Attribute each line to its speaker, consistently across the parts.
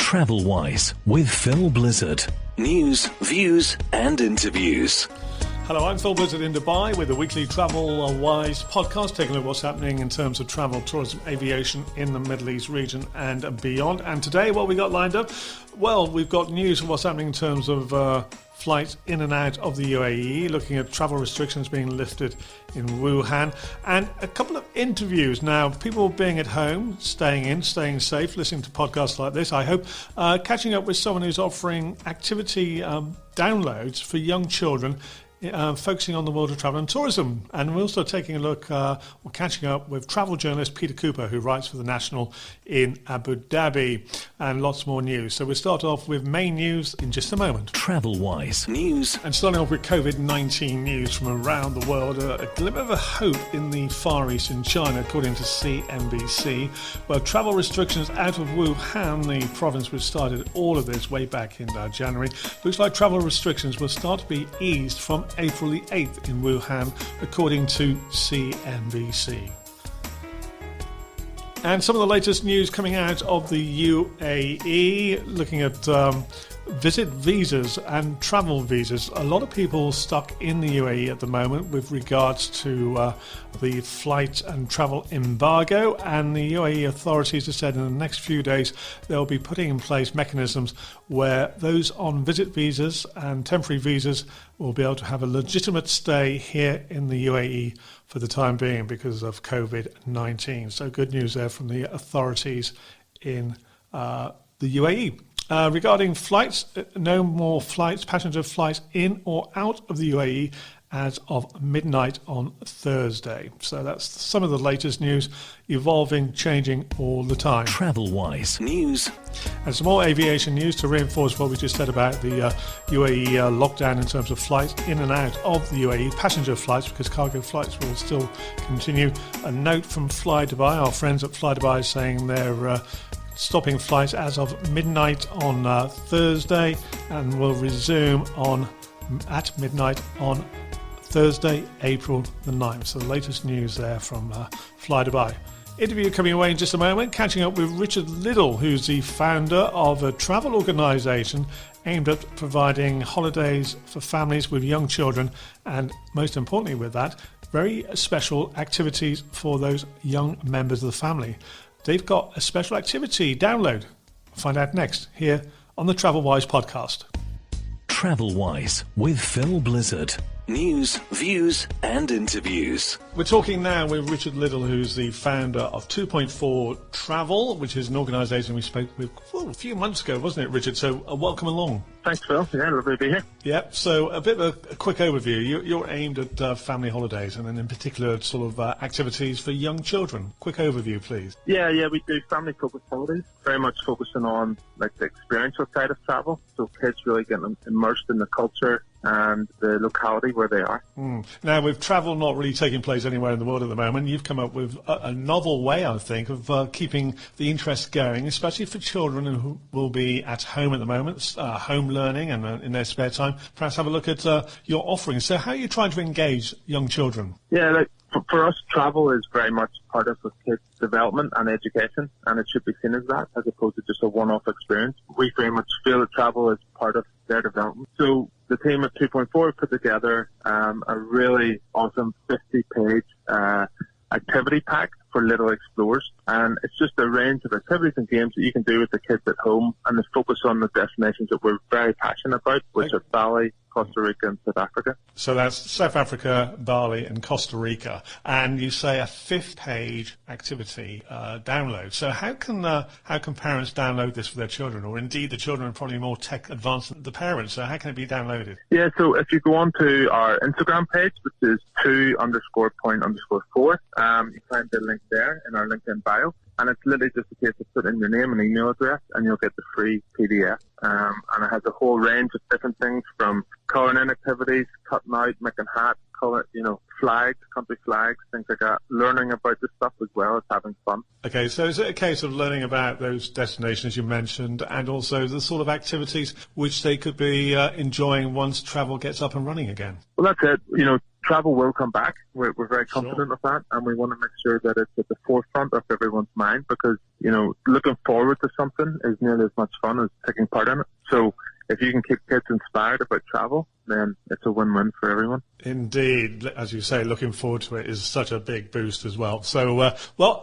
Speaker 1: TravelWise with Phil Blizzard. News, views and interviews.
Speaker 2: Hello, I'm Phil Blizzard in Dubai with the weekly TravelWise podcast, taking a look at what's happening in terms of travel, tourism, aviation in the Middle East region and beyond. And today, what we got lined up? Well, we've got news of what's happening in terms of flights in and out of the UAE, looking at travel restrictions being lifted in Wuhan, and a couple of interviews. Now, people being at home, staying in, staying safe, listening to podcasts like this, I hope, catching up with someone who's offering activity downloads for young children, focusing on the world of travel and tourism. And we're also taking a look, or catching up with travel journalist Peter Cooper, who writes for The National in Abu Dhabi, and lots more news. So we'll start off with main news in just a moment.
Speaker 1: TravelWise news.
Speaker 2: And starting off with COVID-19 news from around the world, a glimmer of a hope in the Far East in China, according to CNBC, where travel restrictions out of Wuhan, the province which started all of this way back in January, looks like travel restrictions will start to be eased from April the 8th in Wuhan, according to CNBC. And some of the latest news coming out of the UAE, looking at visit visas and travel visas. A lot of people stuck in the UAE at the moment with regards to the flight and travel embargo, and the UAE authorities have said in the next few days they'll be putting in place mechanisms where those on visit visas and temporary visas will be able to have a legitimate stay here in the UAE for the time being because of COVID-19. So good news there from the authorities in the UAE. Regarding flights, no more flights, passenger flights in or out of the UAE as of midnight on Thursday. So that's some of the latest news, evolving, changing all the time.
Speaker 1: TravelWise news.
Speaker 2: And some more aviation news to reinforce what we just said about the UAE lockdown in terms of flights in and out of the UAE, passenger flights, because cargo flights will still continue. A note from Fly Dubai, our friends at Fly Dubai, saying they're stopping flights as of midnight on Thursday and will resume at midnight on Thursday, April the 9th. So the latest news there from Fly Dubai. Interview coming away in just a moment, catching up with Richard Liddell, who's the founder of a travel organisation aimed at providing holidays for families with young children, and most importantly with that, very special activities for those young members of the family. They've got a special activity download. Find out next here on the TravelWise podcast.
Speaker 1: TravelWise with Phil Blizzard. News, views and interviews.
Speaker 2: We're talking now with Richard Liddell, who's the founder of 2.4 Travel, which is an organisation we spoke with a few months ago, wasn't it, Richard? So welcome along.
Speaker 3: Thanks, Phil. Yeah, lovely to be here.
Speaker 2: Yep. So a bit of a quick overview. You're aimed at family holidays, and then in particular sort of activities for young children. Quick overview, please.
Speaker 3: Yeah, we do family-focused holidays, very much focusing on like the experiential side of travel. So kids really getting immersed in the culture and the locality where they are.
Speaker 2: Now, with travel not really taking place anywhere in the world at the moment, you've come up with a novel way, I think, of keeping the interest going, especially for children who will be at home at the moment, home learning and in their spare time. Perhaps have a look at your offerings. So how are you trying to engage young children?
Speaker 3: Yeah, for us, travel is very much part of the kids' development and education, and it should be seen as that, as opposed to just a one-off experience. We very much feel that travel is part of their development. So the team at 2.4 put together a really awesome 50-page activity pack for little explorers, and it's just a range of activities and games that you can do with the kids at home, and they focus on the destinations that we're very passionate about, which are Bali, Costa Rica and South Africa.
Speaker 2: So that's South Africa, Bali and Costa Rica. And you say a 50-page activity download. So how can parents download this for their children? Or indeed the children are probably more tech advanced than the parents. So how can it be downloaded?
Speaker 3: Yeah, so if you go on to our Instagram page, which is 2_point_4, you find the link there in our LinkedIn bio. And it's literally just a case of putting in your name and email address, and you'll get the free PDF. And it has a whole range of different things, from colouring in activities, cutting out, making hats, flags, country flags, things like that. Learning about this stuff as well as having fun.
Speaker 2: Okay, so is it a case of learning about those destinations you mentioned, and also the sort of activities which they could be enjoying once travel gets up and running again?
Speaker 3: Well, that's it. travel will come back. We're very confident of that, and we want to make sure that it's at the forefront of everyone's mind, because, looking forward to something is nearly as much fun as taking part in it. So if you can keep kids inspired about travel, then it's a win-win for everyone.
Speaker 2: Indeed. As you say, looking forward to it is such a big boost as well. So,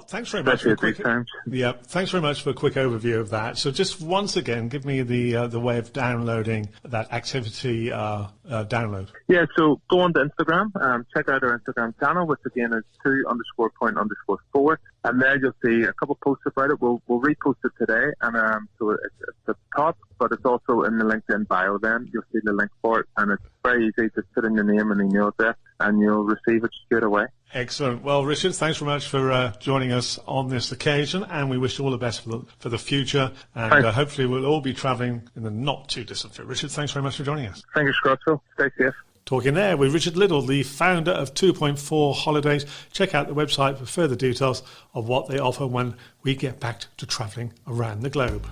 Speaker 2: thanks very much thanks very much for a quick overview of that. So just once again, give me the way of downloading that activity download.
Speaker 3: Yeah, so go on to Instagram, check out our Instagram channel, which again is 2_point_4. And there you'll see a couple of posts about it. We'll repost it today, and so it's at the top, but it's also in the LinkedIn bio. Then you'll see the link for it, and it's very easy. Just put in your name and email address, and you'll receive it straight away. Excellent.
Speaker 2: Well, Richard, thanks very much for joining us on this occasion, and we wish you all the best for the future. And hopefully we'll all be travelling in the not too distant future. Richard, thanks very much for joining us.
Speaker 3: Fingers crossed, Phil. Stay safe.
Speaker 2: Talking there with Richard Liddell, the founder of 2.4 Holidays. Check out the website for further details of what they offer when we get back to travelling around the globe.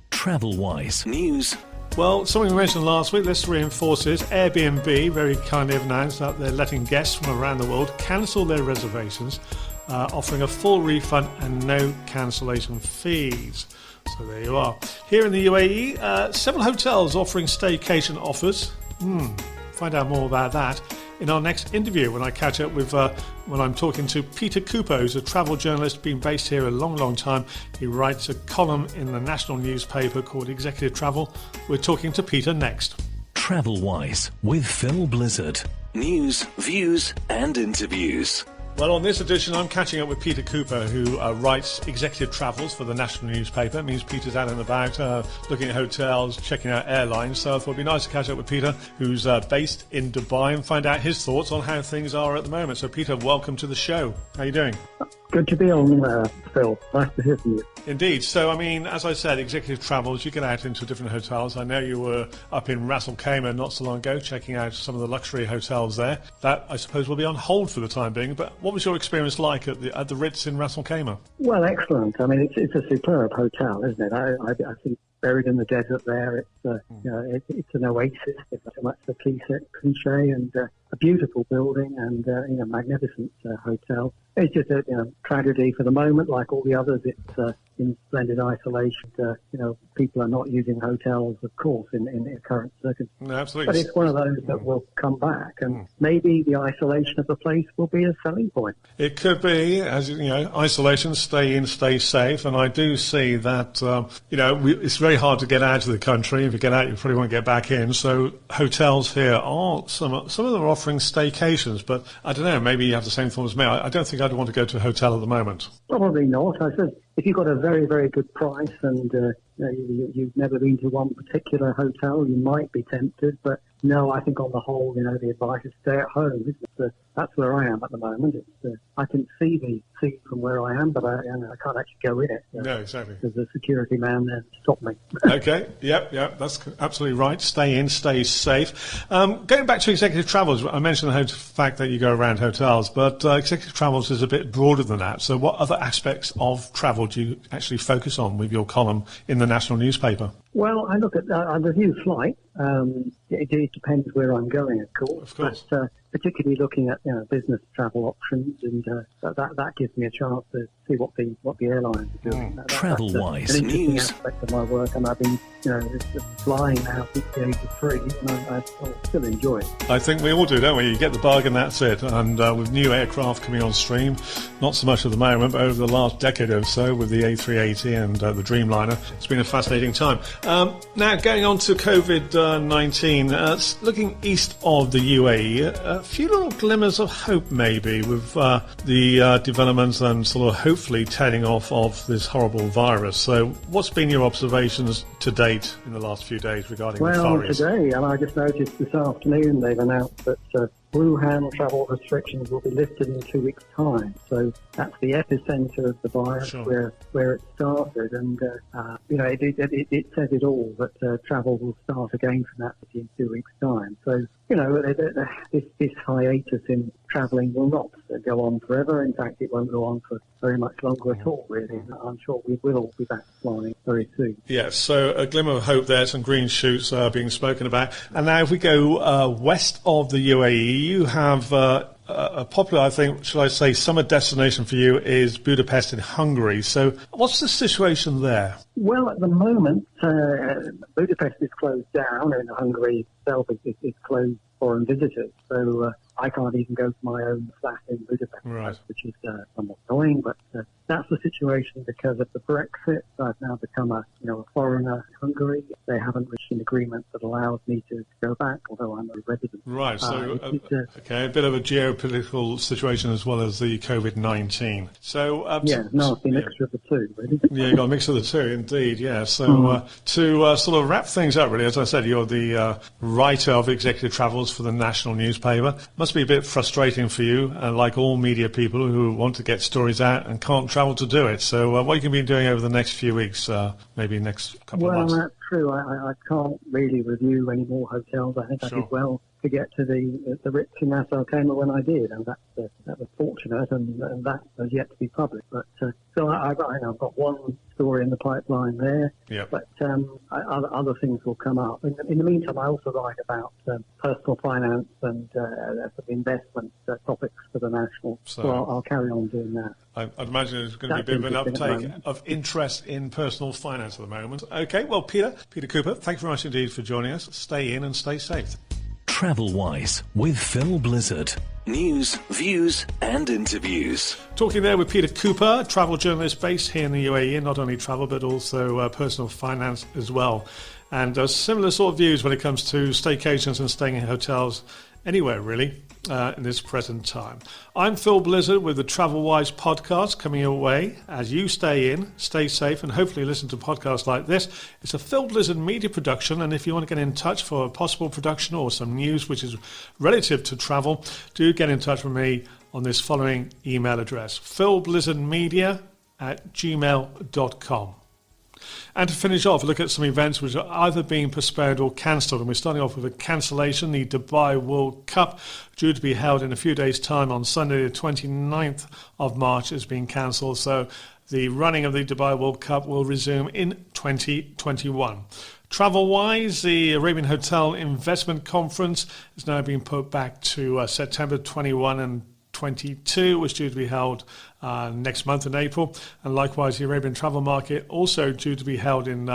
Speaker 1: TravelWise news.
Speaker 2: Well, something we mentioned last week, let's reinforce it. Airbnb very kindly have announced that they're letting guests from around the world cancel their reservations, offering a full refund and no cancellation fees. So there you are. Here in the UAE, several hotels offering staycation offers. Find out more about that in our next interview when I catch up with when I'm talking to Peter Cooper, who's a travel journalist, been based here a long time. He writes a column in the national newspaper called Executive Travel. We're talking to Peter next.
Speaker 1: TravelWise with Phil Blizzard. News, views and interviews.
Speaker 2: Well, on this edition, I'm catching up with Peter Cooper, who writes executive travels for the national newspaper. It means Peter's out and about, looking at hotels, checking out airlines. So I thought it'd be nice to catch up with Peter, who's based in Dubai, and find out his thoughts on how things are at the moment. So, Peter, welcome to the show. How are you doing?
Speaker 4: Good to be on, Phil. Nice to hear from you.
Speaker 2: Indeed. So, I mean, as I said, executive travels, you get out into different hotels. I know you were up in Ras Al Khaimah not so long ago, checking out some of the luxury hotels there. That, I suppose, will be on hold for the time being. But what was your experience like at the Ritz in Ras Al Khaimah?
Speaker 4: Well, excellent. I mean, it's a superb hotel, isn't it? I think buried in the desert there, it's an oasis. It's so much the cliche, and a beautiful building and magnificent hotel. It's just a tragedy for the moment, like all the others. It's in splendid isolation. People are not using hotels, of course, in current circumstances.
Speaker 2: No, absolutely.
Speaker 4: But it's one of those that will come back, and maybe the isolation of the place will be a selling point.
Speaker 2: It could be, as you know, isolation, stay in, stay safe, and I do see that. It's very hard to get out of the country. If you get out, you probably won't get back in. So hotels here are some of them are offering staycations, but I don't know. Maybe you have the same thought as me. I don't think I'd want to go to a hotel at the moment.
Speaker 4: Probably not. I said if you've got a very, very good price and you've never been to one particular hotel, you might be tempted. But no, I think on the whole, the advice is stay at home. Isn't it? That's where I am at the moment. I can see the sea from where I am, but I can't actually go in it.
Speaker 2: No, exactly.
Speaker 4: There's a security man there to stop me.
Speaker 2: Okay, yep, that's absolutely right. Stay in, stay safe. Going back to executive travels, I mentioned the fact that you go around hotels, but executive travels is a bit broader than that. So what other aspects of travel do you actually focus on with your column in the national newspaper?
Speaker 4: Well, I look at, I review flight. It depends where I'm going, of course.
Speaker 2: Of course.
Speaker 4: But particularly looking at business travel options, and that gives me a chance to see what the airlines are doing.
Speaker 1: TravelWise
Speaker 4: that's an interesting
Speaker 1: news.
Speaker 4: aspect of my work, and I've been flying now since the age of 3, and I still enjoy it.
Speaker 2: I think we all do, don't we? You get the bargain, that's it. And with new aircraft coming on stream, not so much at the moment, but over the last decade or so with the A380 and the Dreamliner, it's been a fascinating time. Now, going on to COVID-19, looking east of the UAE, a few little glimmers of hope maybe with the developments and sort of hopefully tailing off of this horrible virus. So what's been your observations to date in the last few days regarding the virus?
Speaker 4: Well, today, and I just noticed this afternoon, they've announced that Wuhan travel restrictions will be lifted in 2 weeks' time. So that's the epicenter of the virus,
Speaker 2: Sure.
Speaker 4: where it started. And, it says it all, that travel will start again from that in 2 weeks' time. So, this hiatus in travelling will not go on forever. In fact, it won't go on for very much longer at all, really. I'm sure we will all be back flying very soon.
Speaker 2: Yes, so a glimmer of hope there, some green shoots being spoken about. And now if we go west of the UAE, you have a popular, I think, shall I say, summer destination for you is Budapest in Hungary. So what's the situation there?
Speaker 4: Well, at the moment, Budapest is closed down, and Hungary itself is closed for foreign visitors. So I can't even go to my own flat in Budapest,
Speaker 2: right,
Speaker 4: which is somewhat annoying. But that's the situation because of the Brexit. I've now become a foreigner in Hungary. They haven't reached an agreement that allows me to go back, although I'm a resident.
Speaker 2: Right. So okay, a bit of a geopolitical situation as well as the COVID-19. So
Speaker 4: nasty mixture of the two, really.
Speaker 2: Yeah, you got a mix of the two, indeed. Yeah. So to sort of wrap things up, really, as I said, you're the writer of Executive Travels for the national newspaper. Must be a bit frustrating for you, like all media people who want to get stories out and can't travel to do it. So what are you going to be doing over the next few weeks, maybe next couple of months?
Speaker 4: Well, that's true. I can't really review any more hotels. I think I did well to get to the Ritz in Nassau Kema when I did, and that was fortunate, and that has yet to be published. But so I've got one story in the pipeline there.
Speaker 2: Yep.
Speaker 4: But other things will come up. In the meantime, I also write about personal finance and investment topics for the National. So I'll carry on doing that.
Speaker 2: I'd imagine there's going to be a bit of an uptake of interest in personal finance at the moment. Okay, well, Peter Cooper, thank you very much indeed for joining us. Stay in and stay safe.
Speaker 1: TravelWise with Phil Blizzard. News, views and interviews.
Speaker 2: Talking there with Peter Cooper, travel journalist based here in the UAE, and not only travel but also personal finance as well. And similar sort of views when it comes to staycations and staying in hotels anywhere really in this present time. I'm Phil Blizzard with the TravelWise podcast coming your way as you stay in, stay safe, and hopefully listen to podcasts like this. It's a Phil Blizzard media production, and if you want to get in touch for a possible production or some news which is relative to travel, do get in touch with me on this following email address, philblizzardmedia@gmail.com. And to finish off, look at some events which are either being postponed or cancelled. And we're starting off with a cancellation. The Dubai World Cup, due to be held in a few days' time on Sunday, the 29th of March, is being cancelled. So the running of the Dubai World Cup will resume in 2021. TravelWise, the Arabian Hotel Investment Conference, is now being put back to September 21 and 22, was due to be held next month in April, and likewise the Arabian Travel Market, also due to be held in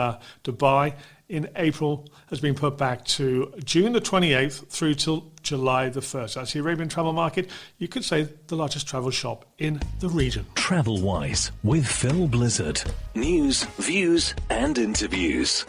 Speaker 2: Dubai in April, has been put back to June the 28th through till July the 1st. That's the Arabian Travel Market, you could say the largest travel shop in the region.
Speaker 1: TravelWise with Phil Blizzard. News, views and interviews.